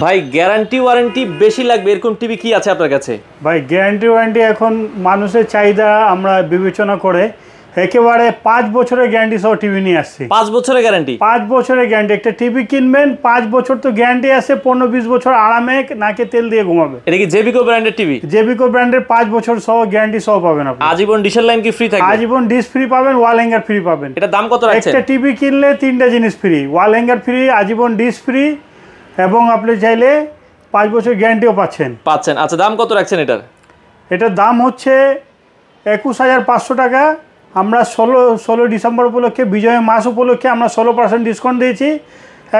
ভাই guarantee warranty বেশি লাগবে এরকম টিভি কি আছে আপনার কাছে? ভাই গ্যারান্টি ওয়ারেন্টি এখন মানুষের চাহিদা আমরা বিবেচনা করে একেবারে 5 বছরের গ্যারান্টি সহ টিভি নিয়ে আসছি। 5 বছরের গ্যারান্টি? 5 বছরের গ্যারান্টি। একটা টিভি কিনবেন 5 বছর তো গ্যারান্টি আছে, 15-20 বছর আরামে নাকে তেল দিয়ে ঘুমাবে। এটা কি জেবিকো ব্র্যান্ডের টিভি? জেবিকো ব্র্যান্ডের 5 বছর সহ গ্যারান্টি সহ পাবেন আপনি। আজীবন ডিশের লাইন কি ফ্রি থাকবে? আজীবন ডিশ ফ্রি পাবেন, ওয়াল হ্যাঙ্গার ফ্রি পাবেন। এটা দাম কত রাখছেন? একটা টিভি কিনলে 3টা জিনিস ফ্রি, ওয়াল হ্যাঙ্গার ফ্রি, আজীবন ডিশ ফ্রি এবং আপনি চাইলে 5 বছর গ্যারান্টিও পাচ্ছেন। আচ্ছা দাম কত রাখছেন এটার? এটার দাম হচ্ছে 21,500 টাকা। আমরা 16 ডিসেম্বর উপলক্ষে, বিজয় মাস উপলক্ষে আমরা 16% ডিসকাউন্ট দিয়েছি।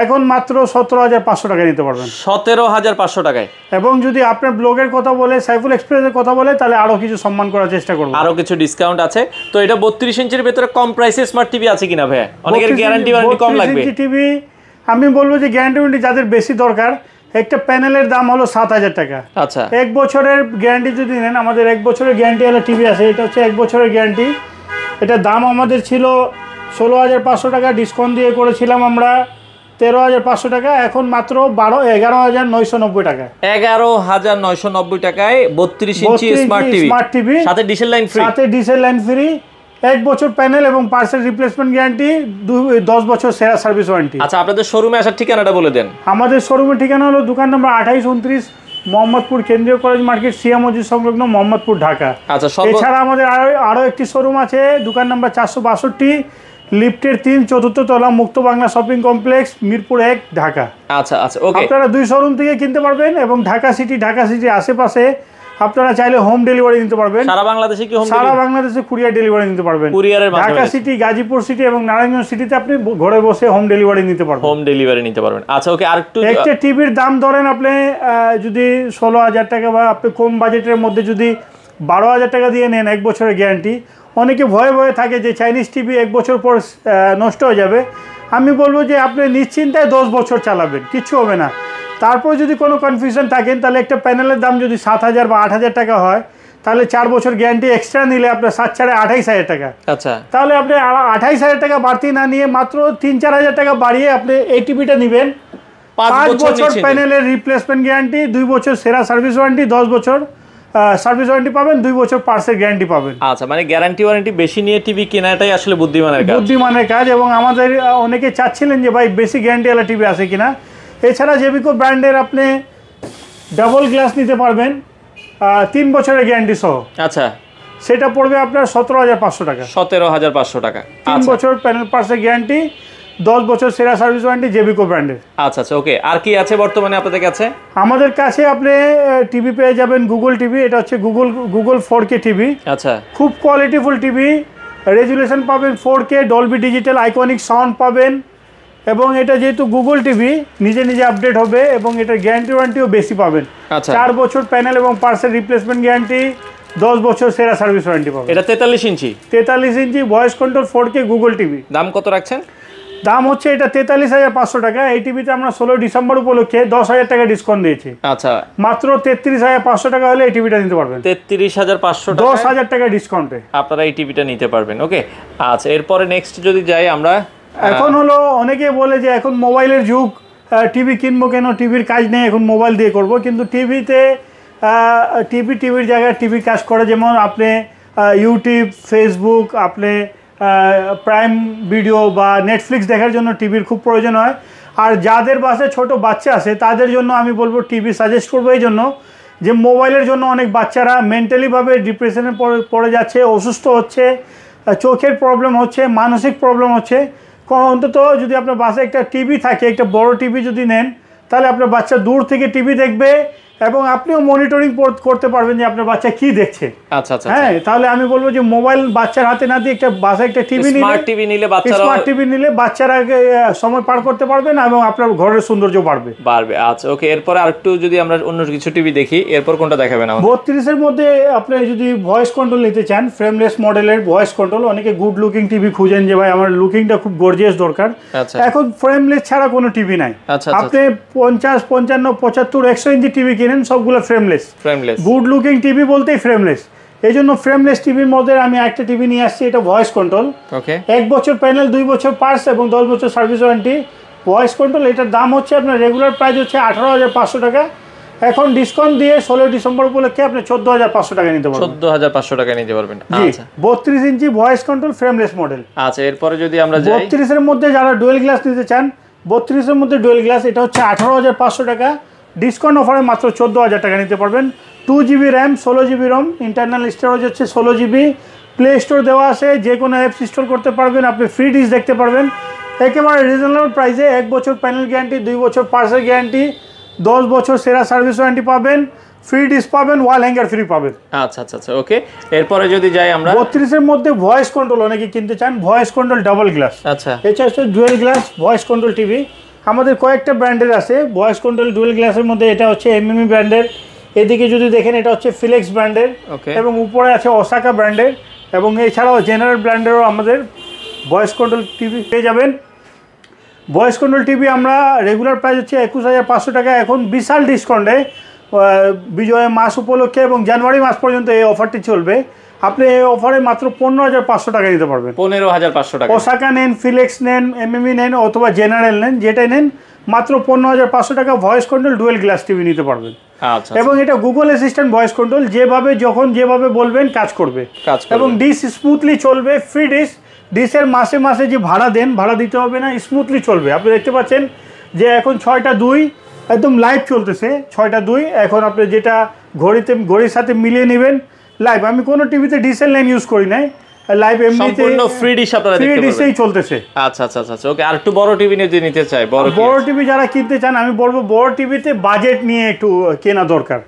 এখন মাত্র 17,500 টাকা নিতে পারবেন। 17,500 টাকায়। এবং যদি আপনার ব্লগের কথা বলে, সাইফুল এক্সপ্রেসের কথা বলে, তাহলে আরও কিছু সম্মান করার চেষ্টা করবো, আরও কিছু ডিসকাউন্ট আছে। তো এটা 32 ইঞ্চির ভেতরে কম প্রাইসে স্মার্ট টিভি আছে কিনা ভাই? অনেকের গ্যারান্টি ওয়ারেন্টি কম লাগবে। 32 ইঞ্চি টিভি আমি বলবো যে গ্যারান্টি ওয়ারেন্টি যাদের বেশি দরকার, একটা প্যানেলের দাম হলো 7,000 টাকা। আচ্ছা, 1 বছরের গ্যারান্টি যদি নেন, আমাদের 1 বছরের গ্যারান্টি হলো টিভি আছে, এটা হচ্ছে 1 বছরের গ্যারান্টি। এটার দাম আমাদের ছিল 16,500 টাকা, ডিসকাউন্ট দিয়ে করেছিলাম আমরা 13,500 টাকা। এখন মাত্র 11,990 টাকা। 11,990 টাকায় 32 ইঞ্চি স্মার্ট টিভি, সাথে ডিশের লাইন ফ্রি। সাথে ডিশের লাইন ফ্রি, 1 বছর প্যানেল এবং পার্সেল রিপ্লেসমেন্ট গ্যারান্টি, 10 বছর সেরা সার্ভিস ওয়ারেন্টি। আচ্ছা, আপনাদের শোরুমে আসার ঠিকানাটা বলে দেন। আমাদের শোরুমের ঠিকানা হলো দোকান নম্বর 28-29, মোহাম্মদপুর কেন্দ্রীয় কলেজ মার্কেট, সিয়া মসজিদ সংলগ্ন, মোহাম্মদপুর, ঢাকা। আচ্ছা, এছাড়া আমাদের আরও একটি শোরুম আছে, দোকান নম্বর 462, লিফটের 3, 4th তলা, মুক্ত বাংলা শপিং কমপ্লেক্স, মিরপুর 1, ঢাকা। আচ্ছা ওকে। আপনারা 2 শোরুম থেকে কিনতে পারবেন এবং ঢাকা সিটির আশেপাশে আপনারা চাইলে হোম ডেলিভারি নিতে পারবেন। সারা বাংলাদেশে কি হোম ডেলিভারি? সারা বাংলাদেশে কুরিয়ার ডেলিভারি নিতে পারবেন। কুরিয়ারের মাধ্যমে ঢাকা সিটি, গাজীপুর সিটি এবং নারায়ণগঞ্জ সিটিতে আপনি ঘরে বসে হোম ডেলিভারি নিতে পারবেন। আচ্ছা ওকে। আর একটু, একটা টিভির দাম ধরেন আপনি যদি 16,000 টাকা বা আপনি কম বাজেটের মধ্যে যদি 12,000 টাকা দিয়ে নেন, 1 বছরের গ্যারান্টি। অনেকে ভয়ে থাকে যে চাইনিজ টিভি 1 বছর পর নষ্ট হয়ে যাবে। আমি বলবো যে আপনি নিশ্চিন্তায় 10 বছর চালাবেন, কিচ্ছু হবে না। তারপর যদি কোনো কনফিউশন থাকেন, তাহলে একটা প্যানেলের দাম যদি 7,000 বা 8,000 টাকা হয়, তাহলে 4 বছর গ্যারান্টি এক্সট্রা নিলে আপনার 28,000 টাকা। আচ্ছা, তাহলে আপনি 28,000 টাকা বাড়তি না নিয়ে মাত্র 3-4,000 টাকা বাড়িয়ে আপনি এই টিভিটা নেবেন। 5 বছর প্যানেলের রিপ্লেসমেন্ট গ্যারান্টি, 2 বছর সেরা সার্ভিস ওয়ারেন্টি, 10 বছর সার্ভিস ওয়ারেন্টি পাবেন, 2 বছর পার্সের গ্যারান্টি পাবেন। আচ্ছা, মানে গ্যারান্টি ওয়ারেন্টি বেশি নিয়ে টিভি কেনাটাই আসলে বুদ্ধিমানের কাজ। এবং আমাদের অনেকে চাচ্ছিলেন যে ভাই বেশি গ্যারান্টিওয়ালা টিভি আছে কিনা। এছাড়া জেবিকো ব্র্যান্ডের আপনি ডাবল গ্লাস নিতে পারবেন 3 বছরের গ্যারান্টি সহ। আচ্ছা, সেটা পড়বে আপনার 17,500 টাকা। 17,500 টাকা। 3 বছর প্যানেল পার্সের গ্যারান্টি, 10 বছর সেরা সার্ভিস ওয়ারেন্টি, জেবিকো ব্র্যান্ডের। আচ্ছা ওকে। আর কি আছে বর্তমানে আপনাদের কাছে? আমাদের কাছে আপনি টিভি পেয়ে যাবেন গুগল টিভি। এটা হচ্ছে গুগল 4K টিভি। আচ্ছা, খুব কোয়ালিটিফুল টিভি, রেজুলেশন পাবেন 4K, Dolby digital, iconic sound পাবেন। এবং এটা যেহেতু গুগল টিভি নিজে আপডেট হবে এবং এটার গ্যারান্টি ওয়ারেন্টিও বেশি পাবেন। 4 বছর প্যানেল এবং পার্সেল রিপ্লেসমেন্ট গ্যারান্টি, 10 বছর সেরা সার্ভিস ওয়ারেন্টি পাবেন। এটা 43 inch? 43 inch voice control 4K Google TV. দাম কত রাখছেন? দাম হচ্ছে এটা 43,500 টাকা। এই টিভিতে আমরা 16 ডিসেম্বর উপলক্ষে 10,000 টাকা ডিসকাউন্ট দিয়েছি। আচ্ছা, মাত্র 33,500 টাকা হলে এই টিভিটা নিতে পারবেন। 33,500 টাকা, 10,000 টাকা ডিসকাউন্টে আপনারা এই টিভিটা নিতে পারবেন। ওকে। আচ্ছা, এরপরে নেক্সট যদি যাই আমরা, এখন হলো অনেকে বলে যে এখন মোবাইলের যুগ, টিভি কিনবো কেন, টিভির কাজ নেই, এখন মোবাইল দিয়ে করব। কিন্তু টিভির জায়গায় টিভি কাজ করে। যেমন আপনি ইউটিউব, ফেসবুক, আপনি প্রাইম ভিডিও বা নেটফ্লিক্স দেখার জন্য টিভির খুব প্রয়োজন হয়। আর যাদের বাসায় ছোট বাচ্চা আছে তাদের জন্য আমি বলবো টিভি সাজেস্ট করবো, এই জন্য যে মোবাইলের জন্য অনেক বাচ্চারা মেন্টালিভাবে ডিপ্রেশনে পড়ে যাচ্ছে, অসুস্থ হচ্ছে, চোখের প্রবলেম হচ্ছে, মানসিক প্রবলেম হচ্ছে। অন্তত যদি আপনার বাসায় একটা টিভি থাকে, একটা বড় টিভি যদি নেন, তাহলে আপনার বাচ্চা দূর থেকে টিভি দেখবে এবং আপনিও মনিটরিং করতে পারবেন যে আপনার বাচ্চা কি দেখছে। আচ্ছা হ্যাঁ, তাহলে আমি বলবো যে মোবাইল বাচ্চার হাতে না দিয়ে একটা বাসায় একটা টিভি নিলে, স্মার্ট টিভি নিলে বাচ্চারা সময় পার করতে পারবে না এবং আপনার ঘরের সৌন্দর্য বাড়বে। আচ্ছা ওকে। এরপর আরেকটু যদি আমরা অন্য কিছু টিভি দেখি, এরপর কোনটা দেখাবেন? 32-এর মধ্যে আপনি যদি ভয়েস কন্ট্রোল নিতে চান, ফ্রেমলেস মডেলের ভয়েস কন্ট্রোল। অনেকে গুড লুকিং টিভি খুঁজেন যে ভাই আমার লুকিংটা খুব গর্জিয়াস দরকার। এখন ফ্রেমলেস ছাড়া কোনো টিভি নাই। আপনি 50, 55, 75, 100 ইঞ্চি টিভি কিনেন, সবগুলো ফ্রেমলেস। গুড লুকিং টিভি বলতেই ফ্রেমলেস। এই জন্য ফ্রেমলেস টিভির মধ্যে আমি একটা টিভি নিয়ে আসছি, এটা ভয়েস কন্ট্রোল। 1 বছর প্যানেল, 2 বছর পার্স এবং 10 বছর সার্ভিস ওয়ারেন্টি, ভয়েস কন্ট্রোল, এটার দাম হচ্ছে আপনার রেগুলার প্রাইস হচ্ছে 18,500 টাকা, এখন ডিসকাউন্ট দিয়ে 16 ডিসেম্বর উপলক্ষে আপনি 14,500 টাকা নিতে পারবেন। 14,500 টাকা নিতে পারবেন। আচ্ছা 32 ইঞ্চি ভয়েস কন্ট্রোল ফ্রেমলেস মডেল। আচ্ছা এরপরে যদি আমরা যাই 32 এর মধ্যে যারা ডুয়েল গ্লাস নিতে চান, 32 এর মধ্যে ডুয়েল গ্লাস, এটা হচ্ছে 18,500 টাকা, ডিসকাউন্ট অফারে মাত্র 14,000 টাকা নিতে পারবেন। 2GB র্যাম, 16GB রম, ইন্টারনাল স্টোরেজ হচ্ছে 16GB, প্লে স্টোর দেওয়া আছে, যে কোনো অ্যাপস ইনস্টল করতে পারবেন, আপনি ফ্রি ডিশ দেখতে পারবেন একেবারে রিজনেবল প্রাইসে। 1 বছর প্যানেল গ্যারান্টি, 2 বছর পার্সেল গ্যারান্টি, 10 বছর সেরা সার্ভিস ওয়ারেন্টি পাবেন, ফ্রি ডিশ পাবেন, ওয়াল হ্যাঙ্গার ফ্রি পাবেন। আচ্ছা আচ্ছা আচ্ছা ওকে। এরপরে যদি যাই আমরা 32 এর মধ্যে ভয়েস কন্ট্রোল অনেকে কিনতে চান, ভয়েস কন্ট্রোল ডাবল গ্লাস। আচ্ছা এটা হচ্ছে dual glass voice control TV, আমাদের কয়েকটা ব্র্যান্ডের আছে ভয়েস কন্ট্রোল ডুয়েল গ্লাসের মধ্যে। এটা হচ্ছে এমএমই ব্র্যান্ডের, এদিকে যদি দেখেন এটা হচ্ছে ফিলেক্স ব্র্যান্ডের, এবং উপরে আছে ওসাকা ব্র্যান্ডের, এবং এছাড়াও জেনারেল ব্র্যান্ডেরও আমাদের ভয়েস কন্ট্রোল টিভি পেয়ে যাবেন। ভয়েস কন্ট্রোল টিভি আমরা রেগুলার প্রাইস হচ্ছে 21,500 টাকা, এখন বিশাল ডিসকাউন্টে বিজয় মাস উপলক্ষে এবং জানুয়ারি মাস পর্যন্ত এই অফারটি চলবে। আপনি এই অফারে মাত্র 15,500 টাকা দিতে পারবেন। 15,500 টাকা। ওসাকা নেন, ফিলেক্স নেন, এমএমই নেন অথবা জেনারেল নেন, যেটাই নেন মাত্র 15,500 টাকা voice control dual glass TV নিতে পারবেন। আচ্ছা এবং এটা গুগল অ্যাসিস্ট্যান্ট ভয়েস কন্ট্রোল, যেভাবে যখন যেভাবে বলবেন কাজ করবে, এবং ডিশ স্মুথলি চলবে, ফ্রি ডিশ। ডিশের মাসে মাসে যে ভাড়া দেন, ভাড়া দিতে হবে না, স্মুথলি চলবে। আপনি দেখতে পাচ্ছেন যে এখন 6টা 2 একদম লাইভ চলতেছে, 6টা 2 এখন আপনি যেটা ঘড়ির সাথে মিলিয়ে নেবেন লাইভ। আমি কোনো টিভিতে ডিসেল লাইন ইউজ করি নাই, লাইভ এমনিতে সম্পূর্ণ ফ্রি ডিশ আপনারা দেখতে পাবেন, ফ্রি ডিশেই চলতেছে। আচ্ছা আচ্ছা আচ্ছা ওকে। আর একটু বড় টিভি নিতে চাই, বড় টিভি যারা কিনতে চান, আমি বলবো বড় টিভিতে বাজেট নিয়ে একটু কেনা দরকার।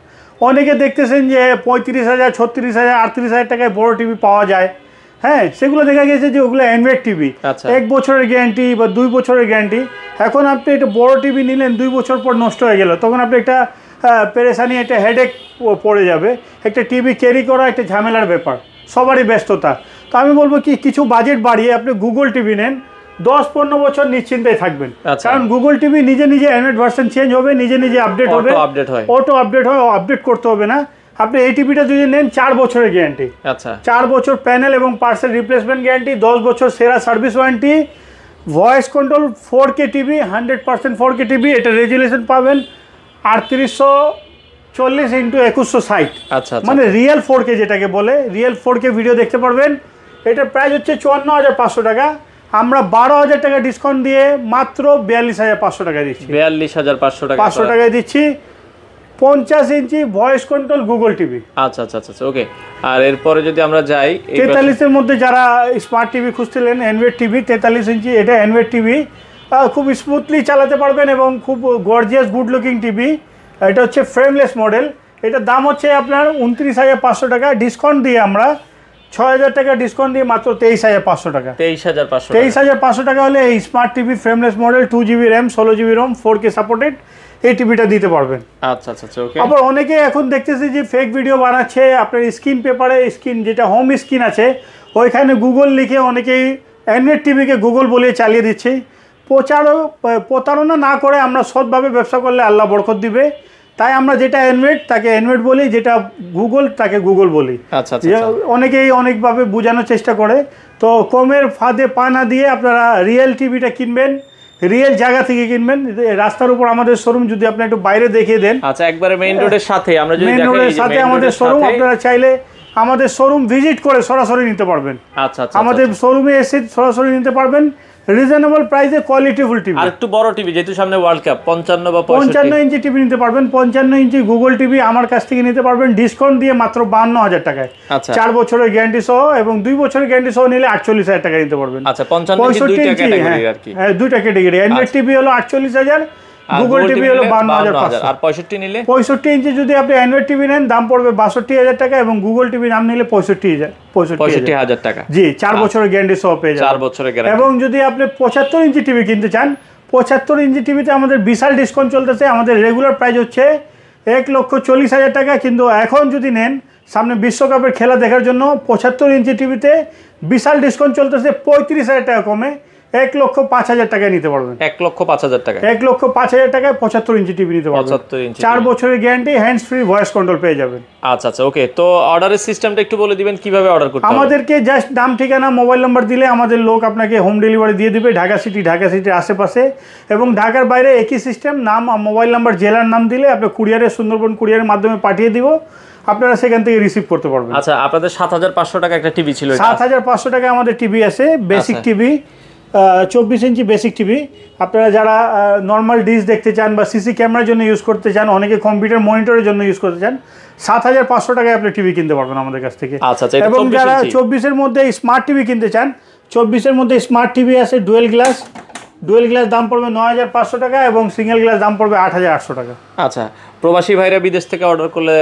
অনেকে দেখতেছেন যে 35,000, 36,000, 38,000 টাকায় বড় টিভি পাওয়া যায়, হ্যাঁ, সেগুলো দেখা গেছে যে ওগুলো অ্যান্ড্রয়েড টিভি, 1 বছরের গ্যারান্টি বা 2 বছরের গ্যারান্টি। এখন আপনি একটা বড় টিভি নিলেন, 2 বছর পর নষ্ট হয়ে গেল, তখন আপনি একটা পেরেশানি, একটা হেডেক পড়ে যাবে। একটা টিভি ক্যারি করা একটা ঝামেলার ব্যাপার, সবারই ব্যস্ততা। তো আমি বলবো কি, কিছু বাজেট বাড়িয়ে আপনি গুগল টিভি নেন, 10-15 বছর নিশ্চিন্তায় থাকবেন। কারণ গুগল টিভি নিজে নিজে অ্যান্ড্রয়েড ভার্সন চেঞ্জ হবে, নিজে নিজে আপডেট হবে, অটো আপডেট হয়, আপডেট করতে হবে না। আপনি এই টিভিটা যদি নেন 4 বছরের গ্যারান্টি, আচ্ছা 4 বছর প্যানেল এবং পার্সেল রিপ্লেসমেন্ট গ্যারান্টি, 10 বছর সেরা service warranty, voice control 4K TV, 100% 4K TV. এটা রেজুলেশন পাবেন 3840x2160, আচ্ছা মানে রিয়েল 4K যেটাকে বলে, রিয়েল 4K ভিডিও দেখতে পারবেন। এটার প্রাইস হচ্ছে 54,500 টাকা, আমরা 12,000 টাকা ডিসকাউন্ট দিয়ে মাত্র 42,500 টাকা দিচ্ছি। 42,500 টাকা 500 টাকায় দিচ্ছি 50 ইঞ্চি ভয়েস কন্ট্রোল গুগল টিভি। আচ্ছা আচ্ছা আচ্ছা ওকে। আর এরপরে যদি আমরা যাই 43 এর মধ্যে যারা স্মার্ট টিভি খুঁজছিলেন, অ্যান্ড্রয়েড টিভি 43 ইঞ্চি, এটা অ্যান্ড্রয়েড টিভি, খুব স্মুথলি চালাতে পারবেন এবং খুব গর্জিয়াস গুড লুকিং টিভি। এটা হচ্ছে ফ্রেমলেস মডেল, এটার দাম হচ্ছে আপনার 29,500 টাকা, ডিসকাউন্ট দিয়ে আমরা 6,000 টাকা ডিসকাউন্ট দিয়ে মাত্র 23,500 টাকা। 23,500 টাকা হলে এই smart TV frameless model, 2GB RAM, 16GB রম, 4K সাপোর্টেড এই টিভিটা দিতে পারবেন। আচ্ছা আচ্ছা ওকে। আবার অনেকে এখন দেখতেছে যে ফেক ভিডিও বানাচ্ছে, আপনার স্ক্রিন পেপারে, স্ক্রিন যেটা হোম স্ক্রিন আছে ওইখানে গুগল লিখে অনেকেই অ্যান্ড্রয়েড টিভিকে গুগল বলে চালিয়ে দিচ্ছে। প্রতারণা না করে আমরা সৎভাবে ব্যবসা করলে আল্লাহ বরকত দিবে। তাই আমরা যেটা অ্যান্ড্রয়েড তাকে অ্যান্ড্রয়েড বলি, যেটা গুগল তাকে গুগল বলি। আচ্ছা অনেকেই অনেকভাবে বোঝানোর চেষ্টা করে, তো কমের ফাঁদে পা না দিয়ে আপনারা রিয়েল টিভিটা কিনবেন, রিয়েল জায়গা থেকে কিনবেন। রাস্তার উপর আমাদের শোরুম, যদি আপনি একটু বাইরে দেখিয়ে দেন। আচ্ছা একবারে মেইন রোডের সাথে, আমরা যদি মেইন রোডের সাথে আমাদের শোরুম, আপনারা চাইলে আমাদের শোরুম ভিজিট করে সরাসরি নিতে পারবেন। আচ্ছা আচ্ছা আমাদের শোরুমে এসে সরাসরি নিতে পারবেন, রিজনেবল প্রাইসে কোয়ালিটিফুল টিভি। আর একটু বড় টিভি, যেহেতু সামনে ওয়ার্ল্ড কাপ, 55 বা 55 ইঞ্চি টিভি নিতে পারবেন। 55 ইঞ্চি গুগল টিভি আমার কাছ থেকে নিতে পারবেন ডিসকাউন্ট দিয়ে মাত্র 52,000 টাকায়। আচ্ছা 4 বছরের গ্যারান্টি সহ এবং 2 বছরের গ্যারান্টি সহ নিলে 48,000 টাকা নিতে পারবেন। আচ্ছা 55 ইঞ্চি দুইটা ক্যাটাগরি আর কি। হ্যাঁ, দুইটা ক্যাটাগরি। অ্যান্ড্রয়েড টিভি হলো 48,000, গুগল টিভি হলো 52,500। আর 65 নিলে 65 ইঞ্চি যদি আপনি অ্যান্ড্রয়েড টিভি নেন দাম পড়বে 62,000 টাকা, এবং গুগল টিভি নাম নিলে 65,000 টাকা। জি, 4 বছরের গ্যারান্টি সহ পেয়ে যাবেন। 4 বছরের গ্যারান্টি। এবং যদি আপনি 75 ইঞ্চি টিভি কিনতে চান, 75 ইঞ্চি টিভিতে আমাদের বিশাল ডিসকাউন্ট চলতেছে। আমাদের রেগুলার প্রাইস হচ্ছে 1,40,000 টাকা, কিন্তু এখন যদি নেন সামনে বিশ্বকাপের খেলা দেখার জন্য 75 ইঞ্চি টিভিতে বিশাল ডিসকাউন্ট চলতেছে 35,000 টাকা কমে, 1,05,000 টাকায় নিতে পারবেন। 1,05,000 টাকা, 1,05,000 টাকায় 75 ইঞ্চি টিভি নিতে পারবেন। 75 ইঞ্চি, 4 বছরের guarantee, hands free voice control পেয়ে যাবেন। আচ্ছা আচ্ছা, ওকে। তো অর্ডারের সিস্টেমটা একটু বলে দিবেন কিভাবে অর্ডার করতে হবে? আমাদেরকে জাস্ট নাম, ঠিকানা, মোবাইল নাম্বার দিলে আমাদের লোক আপনাকে হোম ডেলিভারি দিয়ে দিবে ঢাকা সিটির আশেপাশে, এবং ঢাকার বাইরে একই সিস্টেম, নাম, মোবাইল নাম্বার, জেলার নাম দিলে আপনি কুরিয়ারে, সুন্দরবন কুরিয়ারের মাধ্যমে পাঠিয়ে দিব, আপনারা সেখান থেকে রিসিভ করতে পারবেন। আচ্ছা, আপনাদের 7,500 টাকা একটা টিভি ছিল, 7,500 টাকা আমাদের টিভি আছে, বেসিক টিভি, 24 ইঞ্চি বেসিক টিভি। আপনারা যারা নর্মাল ডিশ দেখতে চান বা সিসি ক্যামেরার জন্য ইউজ করতে চান, অনেকে কম্পিউটার মনিটরের জন্য ইউজ করতে চান, 7,500 টাকায় আপনি টিভি কিনতে পারবেন আমাদের কাছ থেকে। আচ্ছা, এবং যারা 24-এর মধ্যে স্মার্ট টিভি কিনতে চান, 24-এর মধ্যে স্মার্ট টিভি আছে ডুয়েল গ্লাস দাম পড়বে 9,500 টাকা, এবং সিঙ্গেল গ্লাস দাম পড়বে 8,800 টাকা। আচ্ছা, প্রবাসী ভাইরা বিদেশ থেকে অর্ডার করলে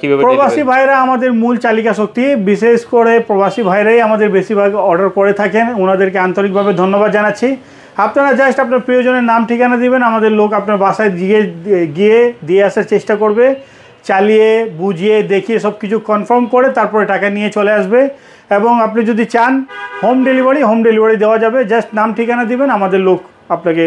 কিভাবে? প্রবাসী ভাইরা আমাদের মূল চালিকা শক্তি, বিশেষ করে প্রবাসী ভাইরাই আমাদের বেশিরভাগ অর্ডার করে থাকেন, ওনাদেরকে আন্তরিকভাবে ধন্যবাদ জানাচ্ছি। আপনারা জাস্ট আপনার প্রিয়জনের নাম, ঠিকানা দিবেন, আমাদের লোক আপনার বাসায় গিয়ে দিয়ে আসার চেষ্টা করবে, চালিয়ে বুঝিয়ে দেখিয়ে সব কিছু কনফার্ম করে তারপরে টাকা নিয়ে চলে আসবে। এবং আপনি যদি চান হোম ডেলিভারি দেওয়া যাবে, জাস্ট নাম, ঠিকানা দিবেন, আমাদের লোক আপনাকে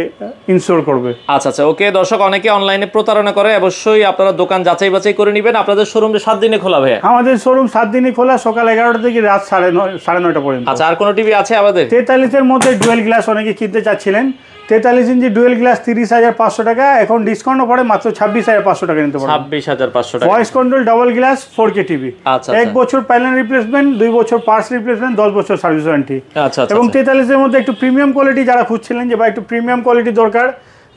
ইনস্টল করবে। আচ্ছা আচ্ছা, ওকে। দর্শক, অনেকে অনলাইনে প্রতারণা করে, অবশ্যই আপনারা দোকান যাচাই বাছাই করে নেবেন। আপনাদের শোরুম 7 দিনে খোলা ভাইয়া? আমাদের শোরুম 7 দিনই খোলা, সকাল 11টা থেকে রাত 9:30 পর্যন্ত। আচ্ছা, আর কোনো টিভি আছে আমাদের? 43-এর মধ্যে ডুয়েল গ্লাস অনেকে কিনতে চাচ্ছিলেন, 43 ইঞ্চি ডুয়েল গ্লাস 30,500 টাকা, এখন ডিসকাউন্ট পড়ে মাত্র 26,500 টাকা নিতে পারবেন। 26,500 টাকা। Voice control double glass 4K TV. আচ্ছা, 1 বছর প্যানেল রিপ্লেসমেন্ট, 2 বছর পার্টস রিপ্লেসমেন্ট, 10 বছর সার্ভিস ওয়ারেন্টি। আচ্ছা, এবং 43-এর মধ্যে একটু প্রিমিয়াম কোয়ালিটি যারা খুঁজছিলেন যে ভাই একটু প্রিমিয়াম কোয়ালিটি দরকার,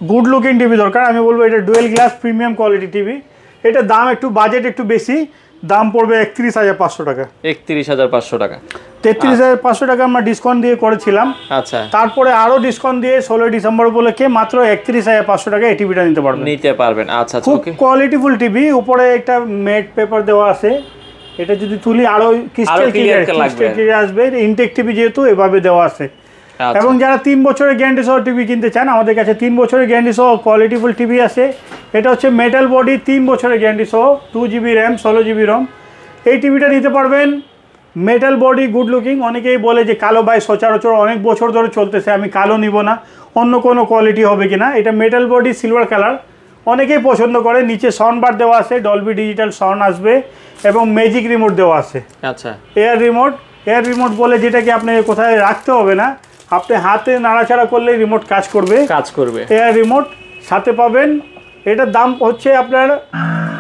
গুড লুকিং টিভি দরকার, আমি বলবো এটা dual glass premium quality TV. এটা দাম একটু বাজেট একটু বেশি, দাম পড়বে 31,500 টাকা। 31,500 টাকা। 33,500 টাকা আমরা ডিসকাউন্ট দিয়ে করেছিলাম। আচ্ছা, তারপরে আরো ডিসকাউন্ট দিয়ে 16 ডিসেম্বর উপলক্ষে মাত্র 31,500 টাকা এই টিভিটা নিতে পারবেন। আচ্ছা, খুব কোয়ালিটিফুল টিভি, উপরে একটা ম্যাট পেপার দেওয়া আছে, এটা যদি তুলি আরো ক্রিস্টাল ক্লিয়ার আসবে। ইনটেক টিভি যেহেতু এভাবে দেওয়া আছে। এবং যারা 3 বছরের গ্যারান্টি সহ টিভি কিনতে চান, আমাদের কাছে 3 বছরের গ্যারান্টি সহ কোয়ালিটিফুল টিভি আছে। এটা হচ্ছে মেটাল বডি, 3 বছরের গ্যারান্টি সহ, 2 GB র্যাম, 16 GB রম। এই টিভিটা নিতে পারবেন, মেটাল বডি, গুড লুকিং। অনেকেই বলে যে কালো ভাই সচরাচর অনেক বছর ধরে চলতেছে, আমি কালো নিব না, অন্য কোনো কোয়ালিটি হবে কিনা। এটা মেটাল বডি, সিলভার কালার, অনেকেই পছন্দ করে। নিচে সাউন্ড বার দেওয়া আছে, ডলবি ডিজিটাল সাউন্ড আসবে, এবং ম্যাজিক রিমোট দেওয়া আছে। আচ্ছা, এয়ার রিমোট বলে, যেটাকে আপনি কোথায় রাখতে হবে না, আপনি হাতে নাড়াচাড়া করলে রিমোট কাজ করবে। এয়ার রিমোট সাথে পাবেন। এটার দাম হচ্ছে আপনার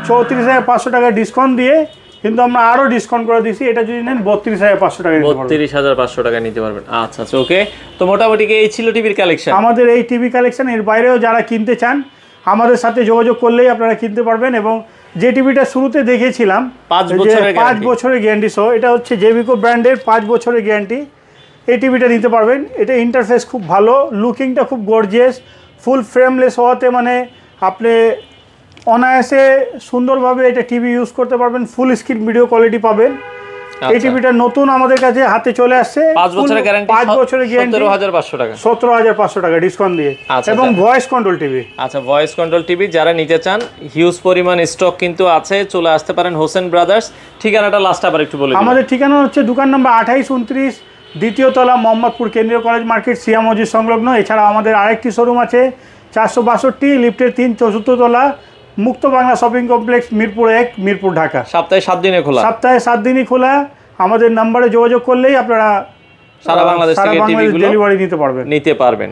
34,500 টাকা ডিসকাউন্ট দিয়ে, কিন্তু আমরা আরো ডিসকাউন্ট করে দিয়েছি, এটা যদি নেন 32,500 টাকা। 32,500 টাকা নিতে পারবেন। আচ্ছা, ওকে। তো মোটামুটি এই ছিল টিভির কালেকশন, আমাদের এই টিভি কালেকশন। এর বাইরেও যারা কিনতে চান আমাদের সাথে যোগাযোগ করলেই আপনারা কিনতে পারবেন। এবং যে টিভিটা শুরুতে দেখেছিলাম 5 বছরের গ্যারান্টি সহ, এটা হচ্ছে জেবিকো ব্র্যান্ডের 5 বছরের গ্যারান্টি। এই টিভিটা নিতে পারবেন। এটা ইন্টারফেস খুব ভালো, লুকিংটা খুব গর্জিয়াস, ফুল ফ্রেমলেস হওয়াতে মানে আপনি অনায়াসে সুন্দরভাবে এটা টিভি ইউজ করতে পারবেন, ফুল স্ক্রিন ভিডিও কোয়ালিটি পাবেন। এই টিভিটা নতুন আমাদের কাছে হাতে চলে আসছে, 5 বছরের গ্যারান্টি, 17,500 টাকা, 17,500 টাকা ডিসকাউন্ট দিয়ে। এবং ভয়েস কন্ট্রোল টিভি। আচ্ছা, ভয়েস কন্ট্রোল টিভি যারা নিতে চান, হিউজ পরিমাণ স্টক কিন্তু আছে, চলে আসতে পারেন হোসেন ব্রাদার্স। ঠিকানাটা লাস্ট আবার একটু বলে দিন। আমাদের ঠিকানা হচ্ছে দোকান নম্বর 28-29, 2য় তলা, মোহাম্মদপুর কেন্দ্রীয় কলেজ মার্কেট, সিয়া মসজিদ সংলগ্ন। এছাড়া আমাদের আরেকটি শোরুম আছে 462 লিফটের 3, 4th তলা, মুক্ত বাংলা শপিং কমপ্লেক্স, মিরপুর 1, মিরপুর, ঢাকা। সপ্তাহে 7 দিনে খোলা। সপ্তাহে 7 দিনই খোলা। আমাদের নাম্বারে যোগাযোগ করলেই আপনারা সারা বাংলাদেশ থেকে টিভিগুলো ডেলিভারি নিতে পারবেন।